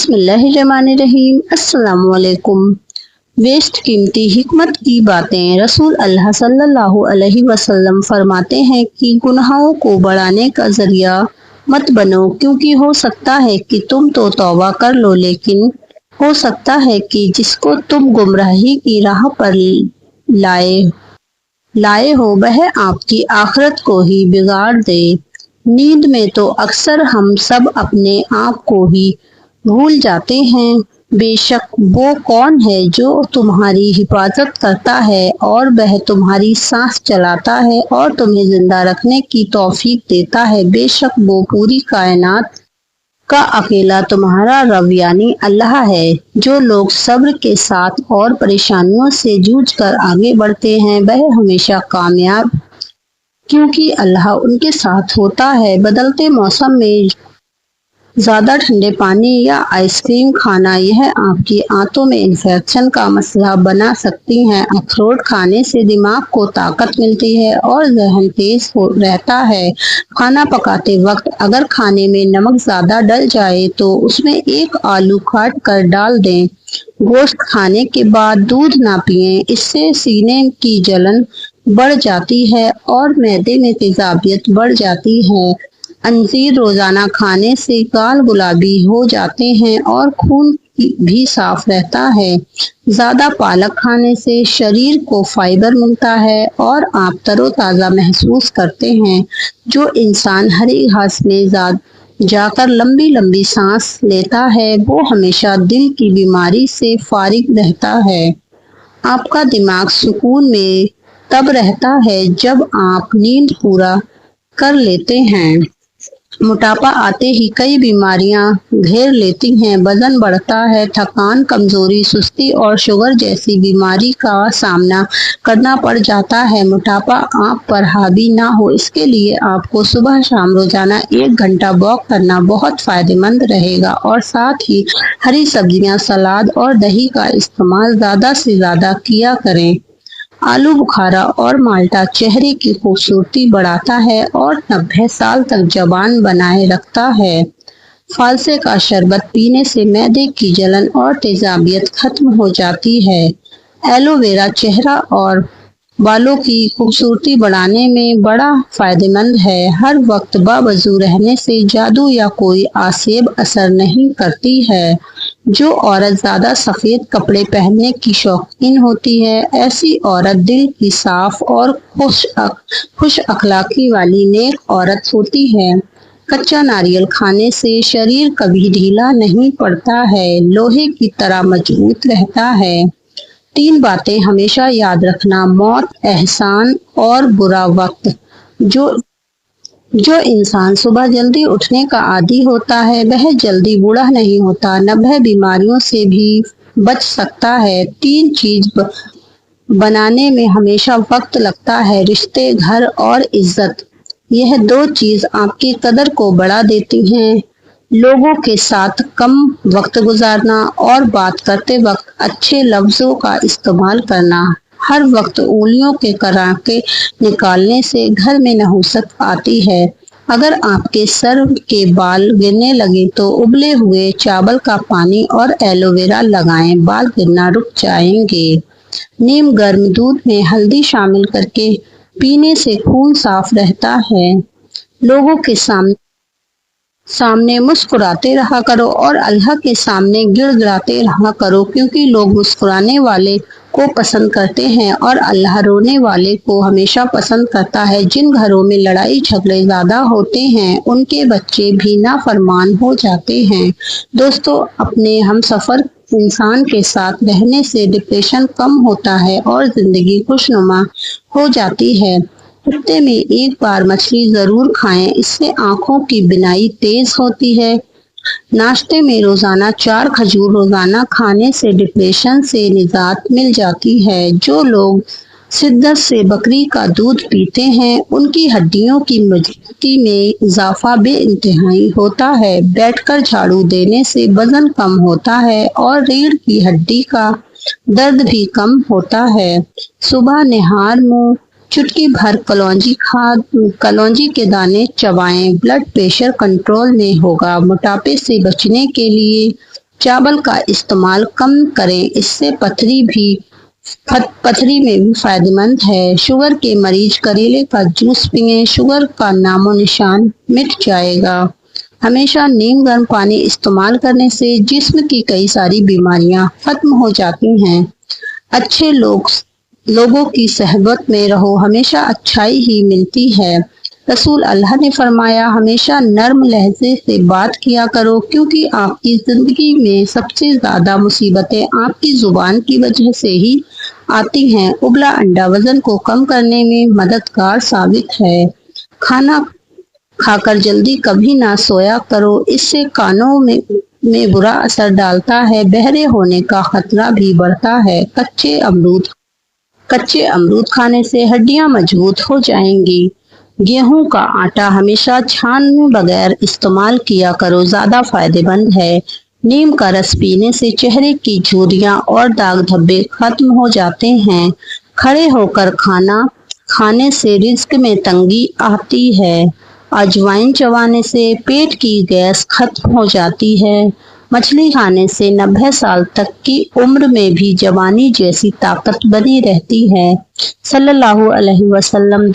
बिस्मिल्लाहिर्रहमानिर्रहीम। अस्सलाम वालेकुम। वेस्ट कीमती हिकमत की बातें। रसूल अल्लाह सल्लल्लाहु अलैहि वसल्लम फरमाते हैं कि गुनाहों को बढ़ाने का जरिया मत बनो, क्योंकि हो सकता है कि तुम तो तौबा कर लो, लेकिन हो सकता है कि जिसको तुम गुमराही की राह पर लाए लाए हो वह आपकी आखिरत को ही बिगाड़ दे। नींद में तो अक्सर हम सब अपने आप को ही भूल जाते हैं। बेशक वो कौन है जो तुम्हारी हिफाजत करता है और वह तुम्हारी सांस चलाता है और तुम्हें जिंदा रखने की तौफीक देता है। बेशक वो पूरी कायनात का अकेला तुम्हारा रब यानी अल्लाह है। जो लोग सब्र के साथ और परेशानियों से जूझ कर आगे बढ़ते हैं वह हमेशा कामयाब, क्योंकि अल्लाह उनके साथ होता है। बदलते मौसम में ज्यादा ठंडे पानी या आइसक्रीम खाना यह आपकी आंतों में इन्फेक्शन का मसला बना सकती हैं। अखरोट खाने से दिमाग को ताकत मिलती है और जहन तेज रहता है। खाना पकाते वक्त अगर खाने में नमक ज्यादा डल जाए तो उसमें एक आलू काट कर डाल दें। गोश्त खाने के बाद दूध ना पिएं, इससे सीने की जलन बढ़ जाती है और मैदे में तेजाबियत बढ़ जाती है। अंजीर रोजाना खाने से गाल गुलाबी हो जाते हैं और खून भी साफ रहता है। ज्यादा पालक खाने से शरीर को फाइबर मिलता है और आप तरोताजा महसूस करते हैं। जो इंसान हरी घास में जाकर लंबी लंबी सांस लेता है वो हमेशा दिल की बीमारी से फारिग रहता है। आपका दिमाग सुकून में तब रहता है जब आप नींद पूरा कर लेते हैं। मोटापा आते ही कई बीमारियां घेर लेती हैं। वजन बढ़ता है, थकान, कमजोरी, सुस्ती और शुगर जैसी बीमारी का सामना करना पड़ जाता है। मोटापा आप पर हावी ना हो इसके लिए आपको सुबह शाम रोजाना 1 घंटा वॉक करना बहुत फायदेमंद रहेगा और साथ ही हरी सब्जियां, सलाद और दही का इस्तेमाल ज्यादा से ज्यादा किया करें। आलू बुखारा और माल्टा चेहरे की खूबसूरती बढ़ाता है और 90 साल तक जवान बनाए रखता है। फालसे का शरबत पीने से मैदे की जलन और तेजाबियत खत्म हो जाती है। एलोवेरा चेहरा और बालों की खूबसूरती बढ़ाने में बड़ा फायदेमंद है। हर वक्त बावजू रहने से जादू या कोई आसेब असर नहीं करती है। जो औरत ज्यादा सफेद कपड़े पहनने की शौकीन होती है, ऐसी औरत दिल की साफ और खुश अखलाकी वाली नेक औरत होती है। कच्चा नारियल खाने से शरीर कभी ढीला नहीं पड़ता है, लोहे की तरह मजबूत रहता है। 3 बातें हमेशा याद रखना: मौत, एहसान और बुरा वक्त। जो इंसान सुबह जल्दी उठने का आदी होता है वह जल्दी बूढ़ा नहीं होता, 90 बीमारियों से भी बच सकता है। 3 चीज बनाने में हमेशा वक्त लगता है: रिश्ते, घर और इज्जत। यह 2 चीज आपकी कदर को बढ़ा देती हैं। लोगों के साथ कम वक्त गुजारना और बात करते वक्त अच्छे लफ्जों का इस्तेमाल करना। हर वक्त उंगलियों के कराके निकालने से घर में नहुसत आती है। अगर आपके सर के बाल गिरने लगे तो उबले हुए चावल का पानी और एलोवेरा लगाएं, बाल गिरना रुक जाएंगे। नीम गर्म दूध में हल्दी शामिल करके पीने से खून साफ रहता है। लोगों के सामने मुस्कुराते रहा करो और अल्लाह के सामने गिड़गिड़ाते रहा करो, क्योंकि लोग मुस्कुराने वाले को पसंद करते हैं और अल्लाह रोने वाले को हमेशा पसंद करता है। जिन घरों में लड़ाई झगड़े ज्यादा होते हैं उनके बच्चे भी नाफरमान हो जाते हैं। दोस्तों, अपने हमसफर इंसान के साथ रहने से डिप्रेशन कम होता है और जिंदगी खुशनुमा हो जाती है। हफ्ते में 1 बार मछली जरूर खाएं, इससे आंखों की बिनाई तेज होती है। नाश्ते में रोजाना 4 खजूर रोजाना खाने से डिप्रेशन से निजात मिल जाती है। जो लोग शिद्दत से बकरी का दूध पीते हैं उनकी हड्डियों की मजबूती में इजाफा बेइंतहाई होता है। बैठकर झाड़ू देने से वजन कम होता है और रीढ़ की हड्डी का दर्द भी कम होता है। सुबह निहार मुंह चुटकी भर कलौंजी के दाने चबाएं, ब्लड प्रेशर कंट्रोल में होगा। मोटापे से बचने के लिए चावल का इस्तेमाल कम करें, इससे पथरी में भी फायदेमंद है। शुगर के मरीज करेले का जूस पिएं, शुगर का नामो निशान मिट जाएगा। हमेशा नीम गर्म पानी इस्तेमाल करने से जिस्म की कई सारी बीमारियां खत्म हो जाती हैं। अच्छे लोगों की सहबत में रहो, हमेशा अच्छाई ही मिलती है। रसूल अल्लाह ने फरमाया, हमेशा नर्म लहजे से बात किया करो, क्योंकि आपकी जिंदगी में सबसे ज्यादा मुसीबतें आपकी जुबान की वजह से ही आती हैं। उबला अंडा वजन को कम करने में मददगार साबित है। खाना खाकर जल्दी कभी ना सोया करो, इससे कानों में बुरा असर डालता है, बहरे होने का खतरा भी बढ़ता है। कच्चे अमरूद खाने से हड्डियां मजबूत हो जाएंगी। गेहूं का आटा हमेशा छाने बगैर इस्तेमाल किया करो, ज्यादा फायदेमंद है। नीम का रस पीने से चेहरे की झुर्रियां और दाग धब्बे खत्म हो जाते हैं। खड़े होकर खाना खाने से रिज्क में तंगी आती है। अजवाइन चबाने से पेट की गैस खत्म हो जाती है। मछली खाने से 90 साल तक की उम्र में भी जवानी जैसी ताकत बनी रहती है। सल्लल्लाहु अलैहि वसल्लम